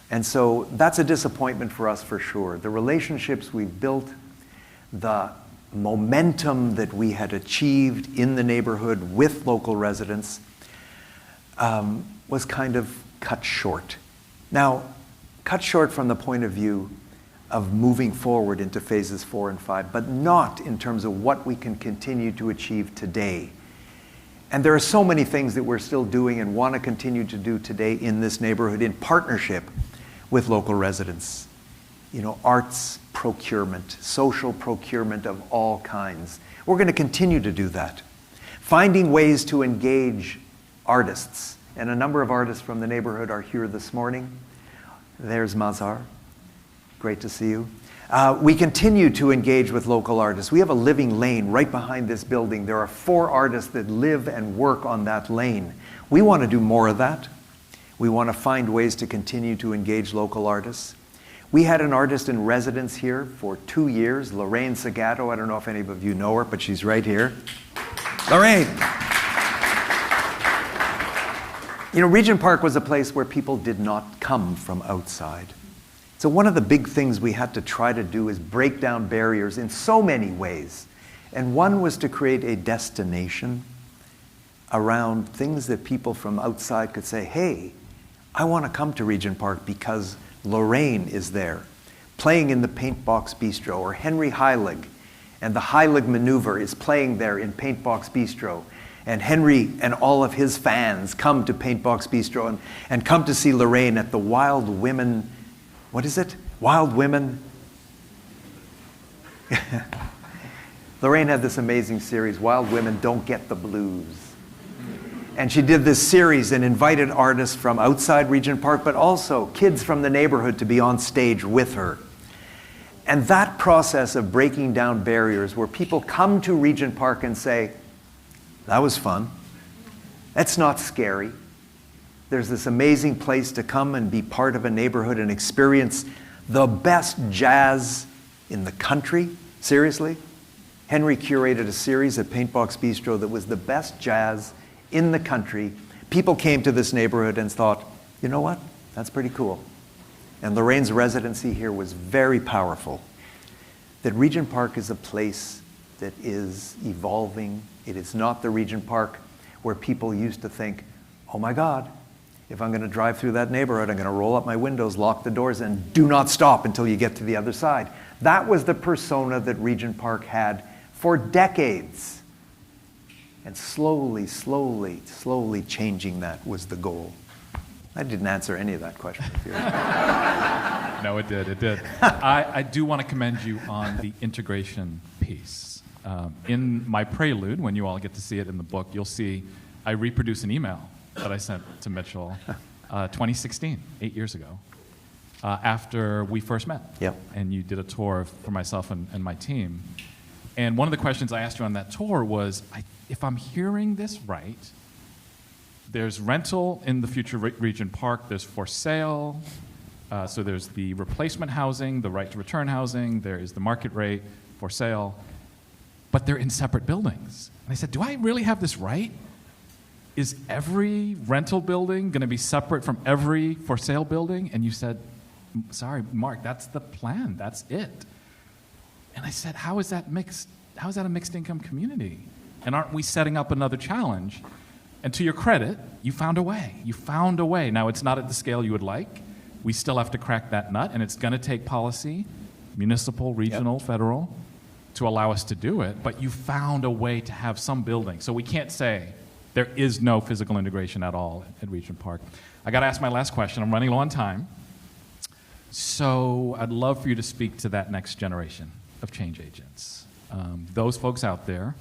And so that's a disappointment for us for sure. The relationships we've built, the momentum that we had achieved in the neighborhood with local residents was kind of cut short. Now, cut short from the point of view of moving forward into phases 4 and 5, but not in terms of what we can continue to achieve today. And there are so many things that we're still doing and want to continue to do today in this neighborhood in partnership with local residents. Arts procurement, social procurement of all kinds. We're going to continue to do that. Finding ways to engage artists. And a number of artists from the neighborhood are here this morning. There's Mazar. Great to see you. We continue to engage with local artists. We have a living lane right behind this building. There are 4 artists that live and work on that lane. We want to do more of that. We want to find ways to continue to engage local artists. We had an artist in residence here for 2 years, Lorraine Sagato. I don't know if any of you know her, but she's right here. Lorraine! You know, Regent Park was a place where people did not come from outside. So one of the big things we had to try to do is break down barriers in so many ways. And one was to create a destination around things that people from outside could say, hey, I want to come to Regent Park because Lorraine is there, playing in the Paintbox Bistro, or Henry Heilig, and the Heilig Maneuver is playing there in Paintbox Bistro. And Henry and all of his fans come to Paintbox Bistro and come to see Lorraine at the Wild Women, what is it? Wild Women. Lorraine had this amazing series, Wild Women Don't Get the Blues. And she did this series and invited artists from outside Regent Park, but also kids from the neighborhood to be on stage with her. And that process of breaking down barriers where people come to Regent Park and say, that was fun. That's not scary. There's this amazing place to come and be part of a neighborhood and experience the best jazz in the country. Seriously? Henry curated a series at Paintbox Bistro that was the best jazz in the country. People came to this neighborhood and thought, you know what? That's pretty cool. And Lorraine's residency here was very powerful. That Regent Park is a place that is evolving. It is not the Regent Park where people used to think, oh my God, if I'm going to drive through that neighborhood, I'm going to roll up my windows, lock the doors, and do not stop until you get to the other side. That was the persona that Regent Park had for decades. And slowly, slowly, slowly changing that was the goal. I didn't answer any of that question. No, it did. It did. I do want to commend you on the integration piece. In my prelude, when you all get to see it in the book, you'll see I reproduce an email that I sent to Mitchell 2016, 8 years ago, after we first met. Yep. And you did a tour for myself and my team. And one of the questions I asked you on that tour was, if I'm hearing this right, there's rental in the future Regent Park, there's for sale, so there's the replacement housing, the right to return housing, there is the market rate for sale, but they're in separate buildings. And I said, do I really have this right? Is every rental building going to be separate from every for sale building? And you said, sorry, Mark, that's the plan, that's it. And I said, how is that mixed? How is that a mixed income community? And aren't we setting up another challenge? And to your credit, you found a way. You found a way. Now, it's not at the scale you would like. We still have to crack that nut, and it's going to take policy, municipal, regional, federal, to allow us to do it. But you found a way to have some building. So we can't say there is no physical integration at all at Regent Park. I got to ask my last question. I'm running low on time. So I'd love for you to speak to that next generation of change agents. Those folks out there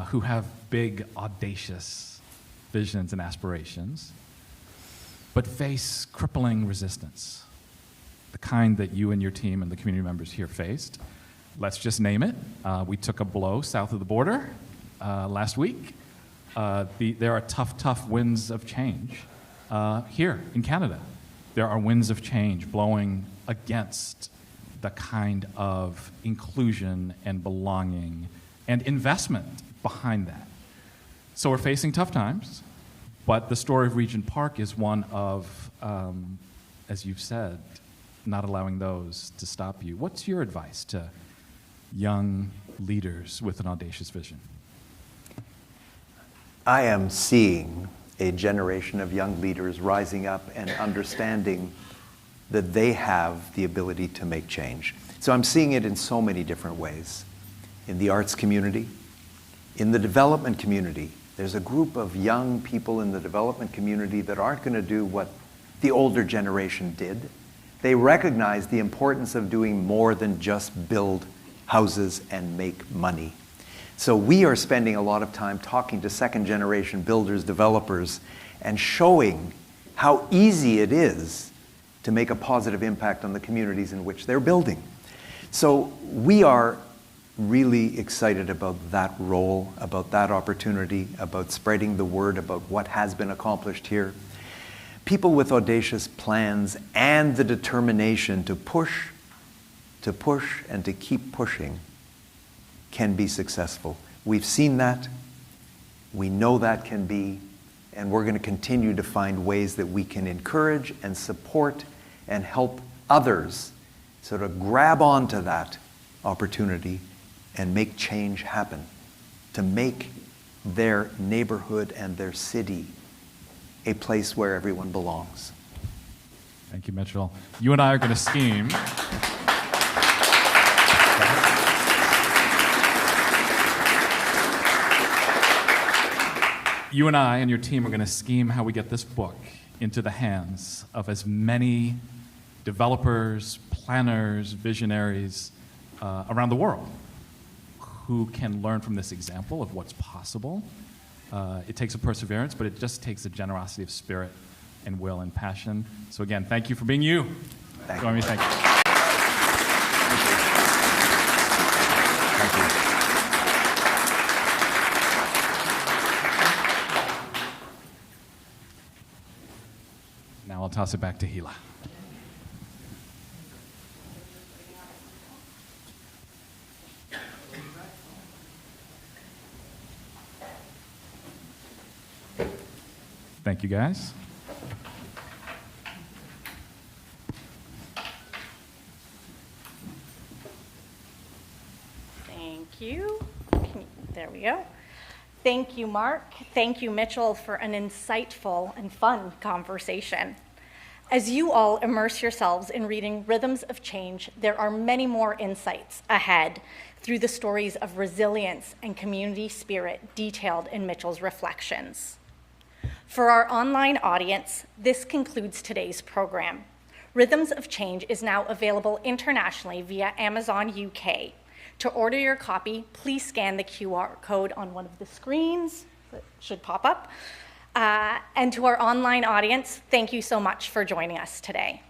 who have big, audacious visions and aspirations, but face crippling resistance, the kind that you and your team and the community members here faced. Let's just name it. We took a blow south of the border last week. There are tough winds of change here in Canada. There are winds of change blowing against the kind of inclusion and belonging and investment behind that. So we're facing tough times, but the story of Regent Park is one of, as you've said, not allowing those to stop you. What's your advice to young leaders with an audacious vision? I am seeing a generation of young leaders rising up and understanding that they have the ability to make change. So I'm seeing it in so many different ways. In the arts community, in the development community, there's a group of young people in the development community that aren't going to do what the older generation did. They recognize the importance of doing more than just build houses and make money. So we are spending a lot of time talking to second generation builders, developers, and showing how easy it is to make a positive impact on the communities in which they're building. So we are really excited about that role, about that opportunity, about spreading the word about what has been accomplished here. People with audacious plans and the determination to push, and to keep pushing can be successful. We've seen that, we know that can be, and we're going to continue to find ways that we can encourage and support and help others sort of grab onto that opportunity and make change happen, to make their neighborhood and their city a place where everyone belongs. Thank you, Mitchell. You and I are going to scheme. You and I and your team are going to scheme how we get this book into the hands of as many developers, planners, visionaries around the world who can learn from this example of what's possible. It takes a perseverance, but it just takes a generosity of spirit and will and passion. So again, thank you for being you. Thank Join you. me, thank you. Thank you. Now I'll toss it back to Hila. Thank you, guys. Thank you. There we go. Thank you, Mark. Thank you, Mitchell, for an insightful and fun conversation. As you all immerse yourselves in reading Rhythms of Change, there are many more insights ahead through the stories of resilience and community spirit detailed in Mitchell's reflections. For our online audience, this concludes today's program. Rhythms of Change is now available internationally via Amazon UK. To order your copy, please scan the QR code on one of the screens that should pop up. And to our online audience, thank you so much for joining us today.